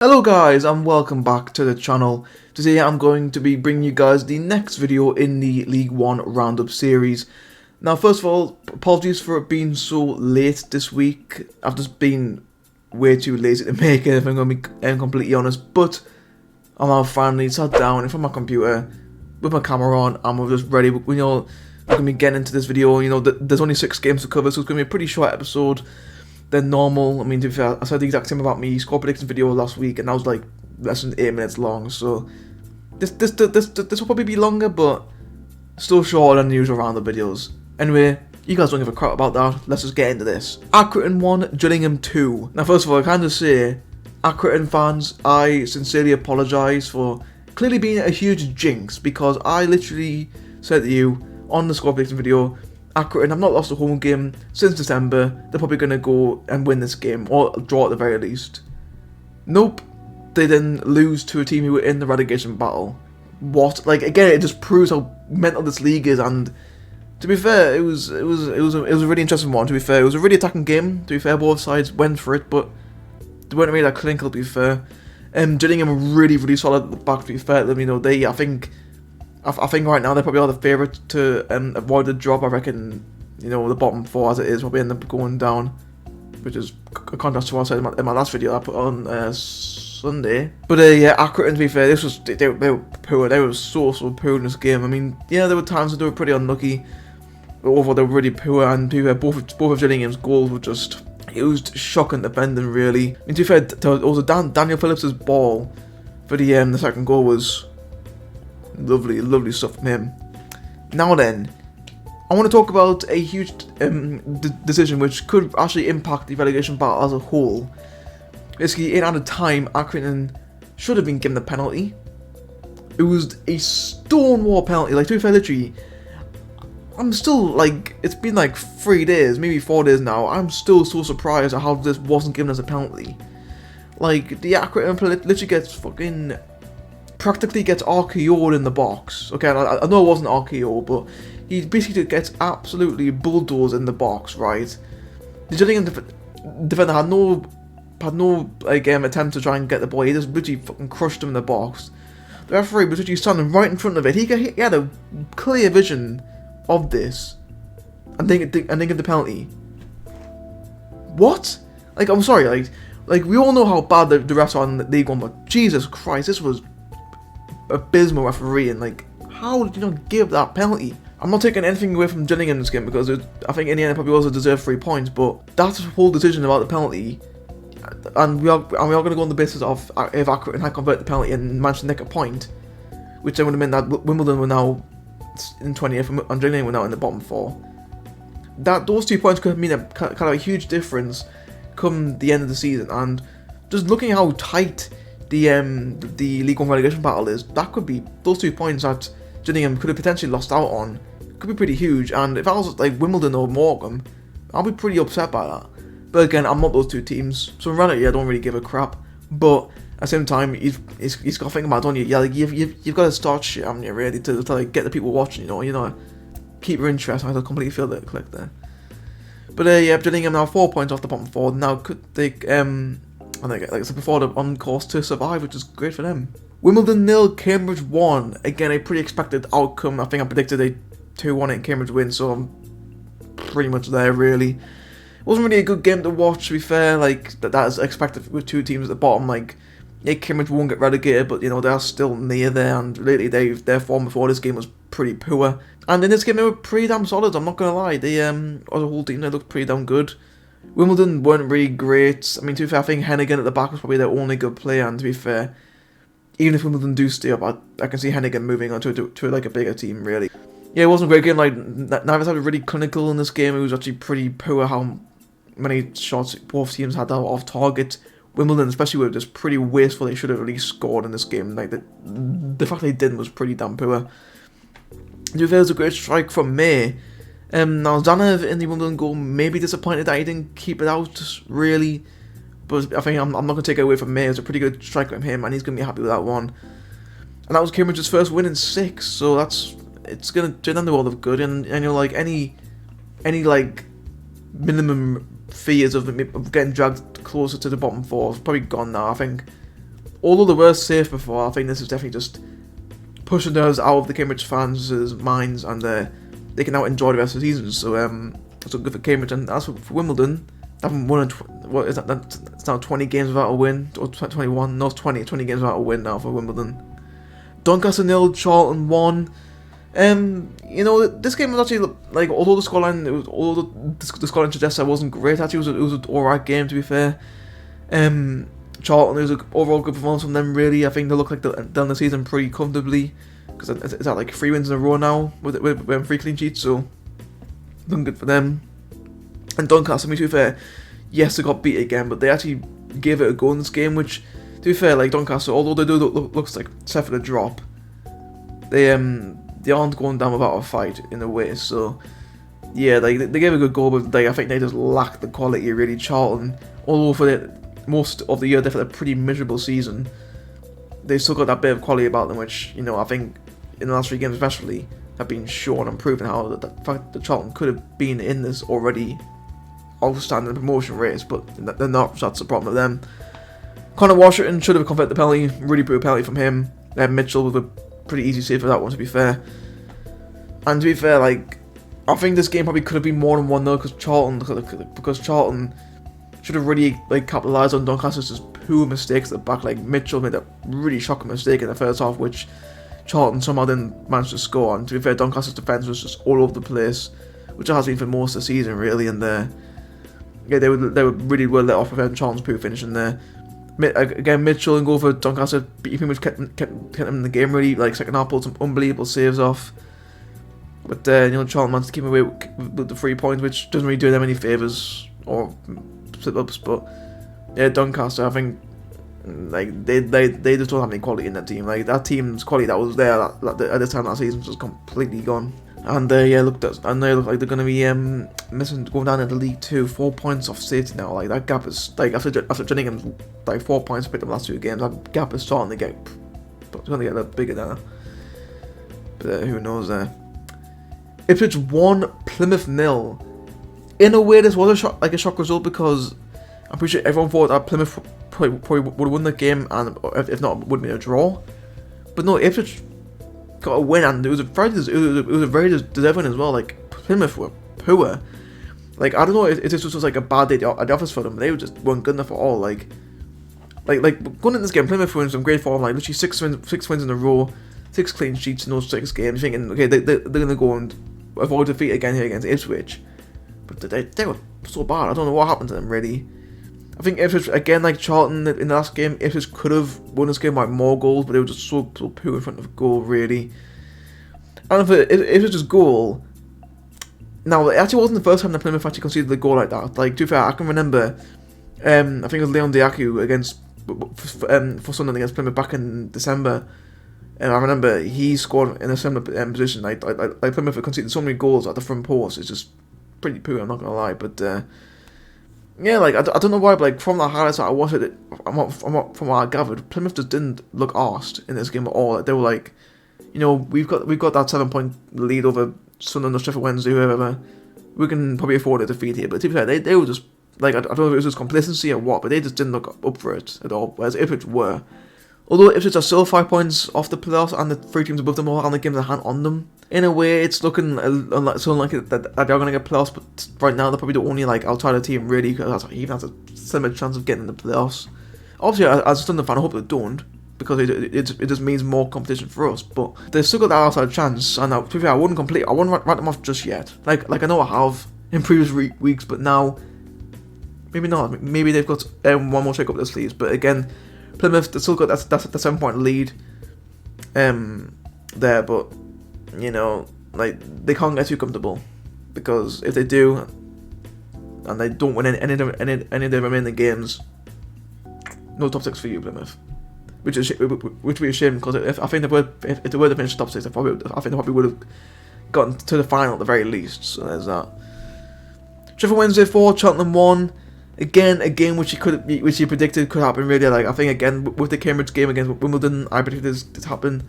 Hello guys and welcome back to the channel. Today I'm going to be bringing you guys the next video in the League One Roundup series. Now first of all, apologies for it being so late this week. I've just been way too lazy to make it, if I'm going to be completely honest. But I'm now finally sat down in front of my computer with my camera on and we're just ready. We're going to be getting into this video. There's only 6 games to cover, so it's going to be a pretty short episode than normal. I mean, to be fair, I said the exact same about me score prediction video last week, and that was like less than 8 minutes long. So this will probably be longer, but still shorter than the usual roundup videos. Anyway, you guys don't give a crap about that. Let's just get into this. Accrington 1, Gillingham 2. Now, first of all, I can just say, Accrington fans, I sincerely apologise for clearly being a huge jinx, because I literally said to you on the score prediction video, Accrington have not lost a home game since December. They're probably going to go and win this game, or draw at the very least. Nope, they then lose to a team who were in the relegation battle. What? Like, again, it just proves how mental this league is. And to be fair, it was a really interesting one. To be fair, it was a really attacking game. To be fair, both sides went for it, but they weren't really that clinical. To be fair, Gillingham are really solid at the back. To be fair, I think right now they probably are the favourite to avoid the drop. I reckon, the bottom 4 as it is probably end up going down, which is a contrast to what I said in my last video I put on Sunday. But yeah, Accrington, to be fair, they were poor. They were so poor in this game. I mean, yeah, there were times that they were pretty unlucky, but overall they were really poor. And to be fair, both of Gillingham's goals were just, it was shocking defending, really. I mean, to be fair, also Daniel Phillips' ball for the second goal was lovely stuff from him. Now then, I want to talk about a huge decision which could actually impact the relegation battle as a whole. Basically, in at a time, Accrington should have been given the penalty. It was a stonewall penalty. Like, to be fair, literally, I'm still, like, it's been like 3 days, maybe 4 days now. I'm still so surprised at how this wasn't given as a penalty. Like, the Accrington player literally gets practically gets RKO'd in the box. Okay, I know it wasn't RKO, but he basically gets absolutely bulldozed in the box, right? The Gillingham defender had no attempt to try and get the ball. He just literally fucking crushed him in the box. The referee was literally standing right in front of it. He had a clear vision of this, and then give the penalty. What? Like, I'm sorry, like we all know how bad the refs are in the League One, but Jesus Christ, this was abysmal refereeing. Like, how did you not give that penalty? I'm not taking anything away from Gillingham in this game, because I think in the end probably also deserved 3 points, but that's the whole decision about the penalty, and we are going to go on the basis of if Accrington had converted the penalty and managed to nick a point, which then would have meant that Wimbledon were now in 20th and Gillingham were now in the bottom 4. Those 2 points could have been kind of a huge difference come the end of the season. And just looking how tight the League One relegation battle is, that could be, those 2 points that Gillingham could have potentially lost out on could be pretty huge. And if I was like Wimbledon or Morecambe, I'll be pretty upset by that. But again, I'm not those 2 teams, so in reality I don't really give a crap. But at the same time, he's got to think about it, don't you? Yeah, like you've got to start shit, haven't you, really, to like get the people watching, keep your interest. I completely feel that click there. But yeah, Gillingham now 4 points off the bottom 4. Now could they I think, like I said before, they're on course to survive, which is great for them. Wimbledon 0, Cambridge 1. Again, a pretty expected outcome. I think I predicted a 2-1 in Cambridge win, so I'm pretty much there, really. It wasn't really a good game to watch, to be fair. Like, that is expected with 2 teams at the bottom. Like, yeah, Cambridge won't get relegated, but, they're still near there, and lately their form before this game was pretty poor. And in this game, they were pretty damn solid, I'm not going to lie. They, as a whole team, they looked pretty damn good. Wimbledon weren't really great. I mean, to be fair, I think Hennigan at the back was probably their only good player, and to be fair, even if Wimbledon do stay up, I can see Hennigan moving on to like a bigger team, really. Yeah, it wasn't a great game. Like, neither side was really clinical in this game. It was actually pretty poor how many shots both teams had off target. Wimbledon, especially, were just pretty wasteful. They should have at least scored in this game. Like, the fact they didn't was pretty damn poor. To be fair, it was a great strike from May. Now Zanev in the Wimbledon goal may be disappointed that he didn't keep it out, really, but I think I'm not going to take it away from May. It's a pretty good strike from him, and he's going to be happy with that one. And that was Cambridge's first win in 6, so it's going to do them the world of good. And like any like minimum fears of getting dragged closer to the bottom 4 is probably gone now. I think although they were safe before, I think this is definitely just pushing those out of the Cambridge fans' minds, and they can now enjoy the rest of the season. So that's good for Cambridge. And as for Wimbledon, they haven't won. What is that? It's now 20 games without a win, or 21? No, it's 20 games without a win now for Wimbledon. Doncaster 0, Charlton 1. You know, this game was actually like, although the scoreline suggests that it wasn't great. Actually, it was an alright game, to be fair. Charlton, it was an overall good performance from them. Really, I think they look like they're done the season pretty comfortably, because it's at like 3 wins in a row now with 3 clean sheets. So looking good for them. And Doncaster, to be fair, yes, they got beat again, but they actually gave it a go in this game. Which, to be fair, like Doncaster, although they do looks like set for the drop, they aren't going down without a fight in a way. So yeah, like they gave a good goal, but like, I think they just lacked the quality really. Charlton, although for most of the year they've had a pretty miserable season, they still got that bit of quality about them, which, you know, I think in the last 3 games especially have been shown and proven how the fact that Charlton could have been in this already outstanding promotion race, but they're not. So that's the problem with them. Connor Washington should have converted the penalty. Really brutal penalty from him. Mitchell with a pretty easy save for that one, to be fair. And to be fair, like, I think this game probably could have been more than 1-0 because Charlton should have really like capitalised on Doncaster's just poor mistakes at the back. Like, Mitchell made a really shocking mistake in the first half, which Charlton somehow didn't manage to score. And to be fair, Doncaster's defence was just all over the place, which it has been for most of the season really. And yeah, they really were let off with Charlton's poor finish in there. Again, Mitchell and goal for Doncaster pretty much kept them in the game really. Like, second half pulled some unbelievable saves off. But you know, Charlton managed to keep away with the 3 points, which doesn't really do them any favours or slip-ups. But yeah, Doncaster, I think, like they just don't have any quality in that team. Like, that team's quality that was there at this time last season was just completely gone. And yeah, and they look like they're going to be missing, going down into League 2, 4 points off City now. Like, that gap is, like, after Gillingham's like 4 points picked up the last 2 games, that gap is starting to get, it's going to get a bit bigger now. But who knows there. Ipswich 1, Plymouth 0. In a way, this was a shock result, because I'm pretty sure everyone thought that Plymouth probably would have won the game, and if not, it would have been a draw. But no, Ipswich got a win, and it was a very deserving as well. Like, Plymouth were poor. Like, I don't know if this was just like a bad day at the office for them. They just weren't good enough at all. Like going in this game, Plymouth were in some great form. Like, literally 6 wins in a row, 6 clean sheets in those 6 games. Thinking, okay, they're gonna go and avoid defeat again here against Ipswich. But they were so bad. I don't know what happened to them really. I think Ipswich, again, like Charlton in the last game, Ipswich could have won this game by more goals, but they were just so poor in front of goal, really. And for Ipswich's goal, now, it actually wasn't the first time that Plymouth actually conceded a goal like that. Like, to be fair, I can remember, I think it was Leon Diaku for Sunderland against Plymouth back in December. And I remember he scored in a similar position. Like Plymouth had conceded so many goals at the front post. It's just pretty poor, I'm not going to lie. But yeah, like, I don't know why, but like, from the highlights that I watched it, from what I gathered, Plymouth just didn't look arsed in this game at all. Like, they were like, you know, we've got that 7-point lead over Sunderland or Sheffield Wednesday, whoever. We can probably afford a defeat here. But to be fair, they were just, like, I don't know if it was just complacency or what, but they just didn't look up for it at all, whereas Ipswich were. Although Ipswich are still 5 points off the playoffs, and the 3 teams above them all have the games in hand on them. In a way, it's looking so unlikely that they're going to get playoffs, but right now they're probably the only like outsider team really, because even has a similar chance of getting in the playoffs. Obviously, as a Sunderland fan, I hope they don't, because it just means more competition for us. But they've still got that outside chance, and to be fair, I wouldn't write them off just yet. Like I know I have in previous weeks, but now maybe not. Maybe they've got one more shake up their sleeves. But again, Plymouth, they've still got that 7-point lead there, but you know, like, they can't get too comfortable, because if they do and they don't win any of their remaining games, no top 6 for you, Plymouth, which would be a shame, because if they were to finish top 6, I think they probably would have gotten to the final at the very least. So there's that. Sheffield Wednesday 4, Cheltenham 1. Again, a game which he predicted could happen really. Like, I think again with the Cambridge game against Wimbledon, I predicted this happen,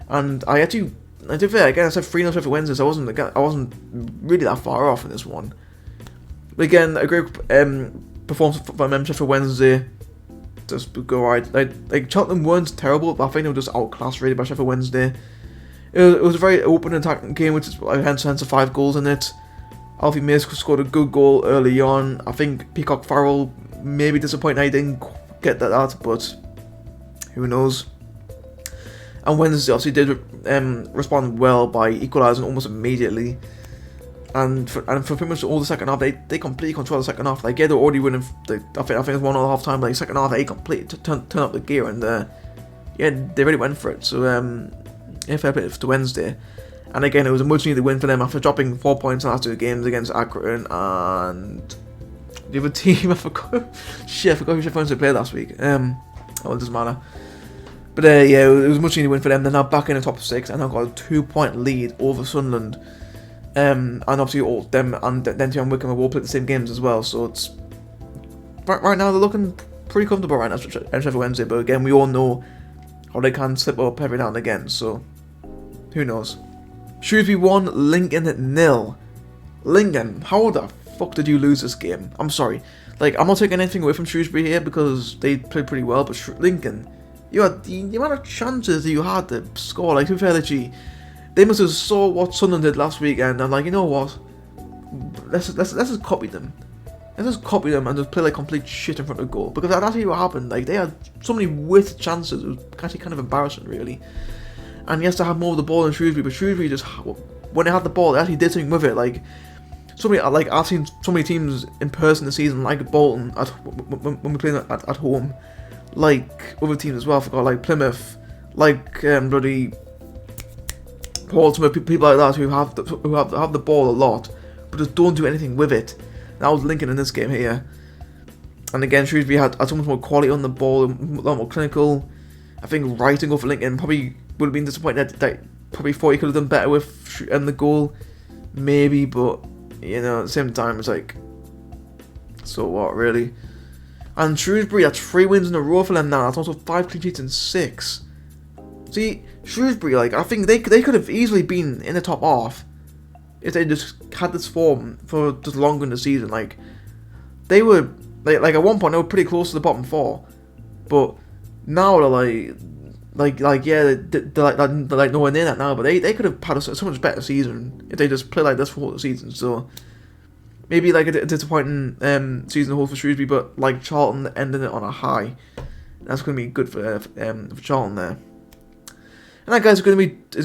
and I did fair. Again, I said 3-0 Sheffield Wednesday, so I wasn't really that far off in this one. But again, a great performance from Sheffield Wednesday. just go right. Like Cheltenham weren't terrible, but I think they were just outclassed really by Sheffield Wednesday. It was a very open attacking game, which is hence the 5 goals in it. Alfie Mays scored a good goal early on. I think Peacock Farrell maybe disappointed I didn't get that, but who knows. And Wednesday obviously did respond well by equalising almost immediately. And for pretty much all the second half, they completely controlled the second half. Like, yeah, they're already winning. I think it was 1.5 half time. Like, second half, they completely turn up the gear, and yeah, they really went for it. So yeah, fair play to Wednesday. And again, it was a much needed win for them after dropping 4 points in the last 2 games against Accrington and the other team. I forgot. Shit, I forgot who Sheffield Wednesday played last week. Oh, it doesn't matter. But yeah, it was a much needed win for them. They're now back in the top 6 and have got a 2-point lead over Sunderland. And obviously all them and Denty and Wickham have all played the same games as well. So it's right now they're looking pretty comfortable right now, Sheffield Wednesday. But again, we all know how they can slip up every now and again. So who knows? Shrewsbury 1, Lincoln 0. Lincoln, how the fuck did you lose this game? I'm sorry. Like, I'm not taking anything away from Shrewsbury here because they played pretty well, but Lincoln, you had the amount of chances that you had to score. Like, to be fair, they must have saw what Sunderland did last weekend and like, you know what? Let's just copy them. Let's just copy them and just play like complete shit in front of goal, because that's actually what happened. Like, they had so many wasted chances. It was actually kind of embarrassing, really. And yes, they had more of the ball than Shrewsbury, but Shrewsbury just, when they had the ball, they actually did something with it. Like, I've seen so many teams in person this season, like Bolton when we played at home, like other teams as well. I forgot, like Plymouth, like bloody Portsmouth, people like that who have the ball a lot, but just don't do anything with it. That was Lincoln in this game here. And again, Shrewsbury had so much more quality on the ball, a lot more clinical. I think writing over Lincoln probably would have been disappointed. That probably thought he could have done better with the goal, maybe. But you know, at the same time, it's like, so what, really? And Shrewsbury, that's 3 wins in a row for them now. That's also 5 clean sheets in 6. See, Shrewsbury, like, I think they could have easily been in the top half if they just had this form for just longer in the season. Like, they were like at one point they were pretty close to the bottom 4, but now they're yeah, they're like nowhere near that now. But they could have had a so much better season if they just played like this for the season. So maybe like a disappointing season whole for Shrewsbury, but like Charlton ending it on a high. That's going to be good for Charlton there. And that, guys, is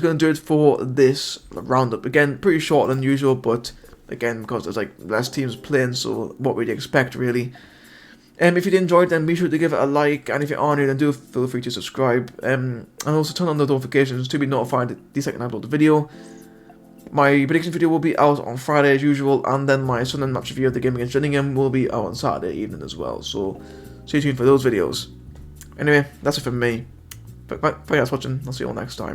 going to do it for this roundup. Again, pretty shorter than usual, but again, because there's like less teams playing, so what would you expect, really? If you did enjoy it, then be sure to give it a like, and if you are new, then do feel free to subscribe. And also turn on the notifications to be notified the second I upload the video. My prediction video will be out on Friday as usual, and then my Sunderland match review of the game against Gillingham will be out on Saturday evening as well. So stay tuned for those videos. Anyway, that's it from me. Thanks for watching. I'll see you all next time.